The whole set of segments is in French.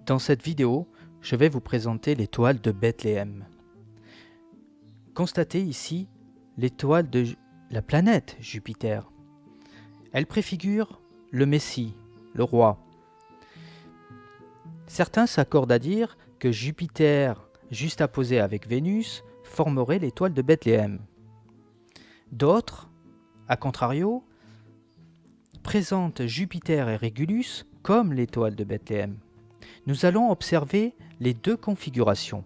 Dans cette vidéo, je vais vous présenter l'étoile de Bethléem. Constatez ici l'étoile de la planète Jupiter. Elle préfigure le Messie, le roi. Certains s'accordent à dire que Jupiter, juste apposé avec Vénus, formerait l'étoile de Bethléem. D'autres, à contrario, présentent Jupiter et Régulus comme l'étoile de Bethléem. Nous allons observer les deux configurations.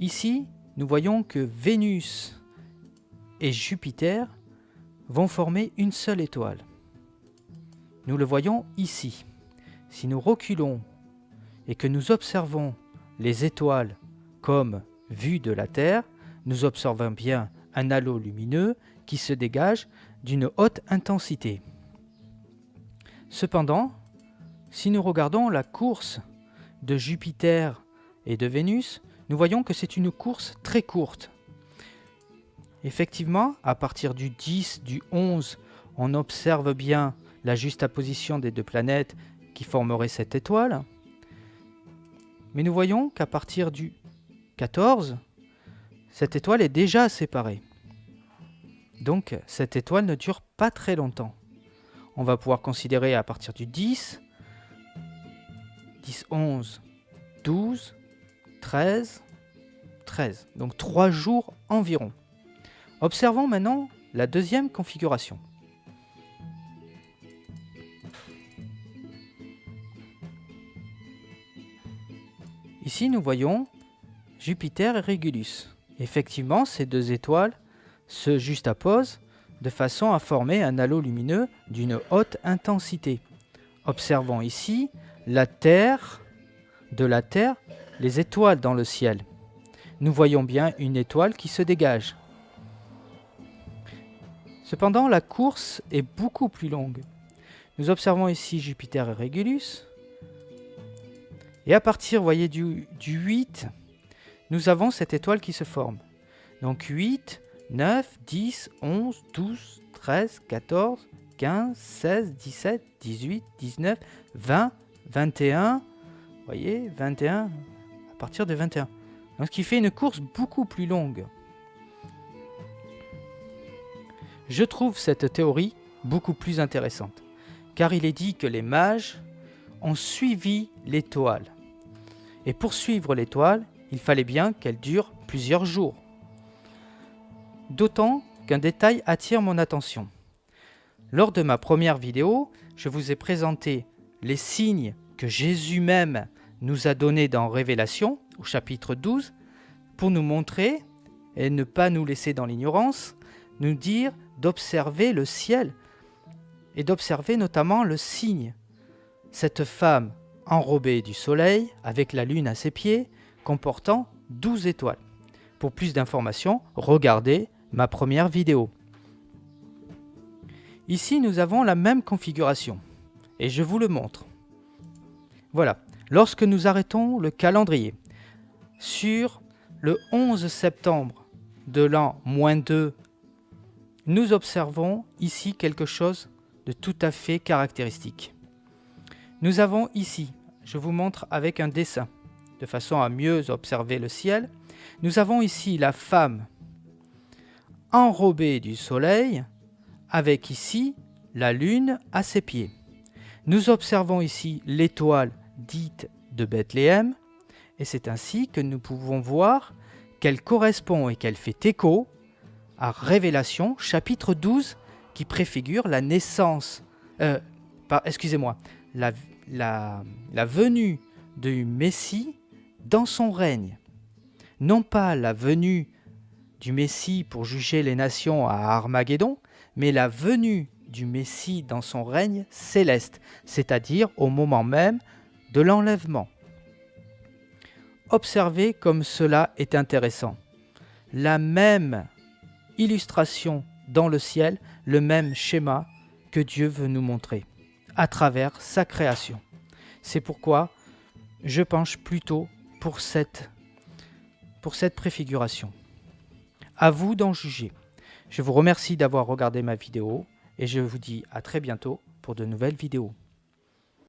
Ici, nous voyons que Vénus et Jupiter vont former une seule étoile. Nous le voyons ici. Si nous reculons et que nous observons les étoiles comme vues de la Terre, nous observons bien un halo lumineux qui se dégage d'une haute intensité. Cependant, si nous regardons la course de Jupiter et de Vénus, nous voyons que c'est une course très courte. Effectivement, à partir du 10, du 11, on observe bien la juxtaposition des deux planètes qui formeraient cette étoile. Mais nous voyons qu'à partir du 14, cette étoile est déjà séparée. Donc, cette étoile ne dure pas très longtemps. On va pouvoir considérer à partir du 10, 10, 11, 12, 13, 13. Donc 3 jours environ. Observons maintenant la deuxième configuration. Ici, nous voyons Jupiter et Régulus. Effectivement, ces deux étoiles se juxtaposent de façon à former un halo lumineux d'une haute intensité. Observons ici la Terre, les étoiles dans le ciel. Nous voyons bien une étoile qui se dégage. Cependant, la course est beaucoup plus longue. Nous observons ici Jupiter et Régulus. Et à partir, voyez, du 8, nous avons cette étoile qui se forme. Donc 8, 9, 10, 11, 12, 13, 14, 15, 16, 17, 18, 19, 20, 21. Vous voyez, 21, à partir de 21. Donc, ce qui fait une course beaucoup plus longue. Je trouve cette théorie beaucoup plus intéressante, car il est dit que les mages ont suivi l'étoile. Et pour suivre l'étoile, il fallait bien qu'elle dure plusieurs jours. D'autant qu'un détail attire mon attention. Lors de ma première vidéo, je vous ai présenté les signes que Jésus même nous a donnés dans Révélation, au chapitre 12, pour nous montrer, et ne pas nous laisser dans l'ignorance, nous dire d'observer le ciel, et d'observer notamment le signe. Cette femme enrobée du soleil, avec la lune à ses pieds, comportant 12 étoiles. Pour plus d'informations, regardez ma première vidéo. Ici, nous avons la même configuration, et je vous le montre. Voilà, lorsque nous arrêtons le calendrier, sur le 11 septembre de l'an -2, nous observons ici quelque chose de tout à fait caractéristique. Nous avons ici, je vous montre avec un dessin, de façon à mieux observer le ciel, nous avons ici la femme enrobée du soleil, avec ici la lune à ses pieds. Nous observons ici l'étoile dite de Bethléem, et c'est ainsi que nous pouvons voir qu'elle correspond et qu'elle fait écho à Révélation, chapitre 12, qui préfigure la naissance, la venue du Messie dans son règne. Non pas la venue du Messie pour juger les nations à Armageddon, mais la venue du Messie dans son règne céleste, c'est-à-dire au moment même de l'enlèvement. Observez comme cela est intéressant. La même illustration dans le ciel, le même schéma que Dieu veut nous montrer à travers sa création. C'est pourquoi je penche plutôt pour cette préfiguration. À vous d'en juger. Je vous remercie d'avoir regardé ma vidéo et je vous dis à très bientôt pour de nouvelles vidéos.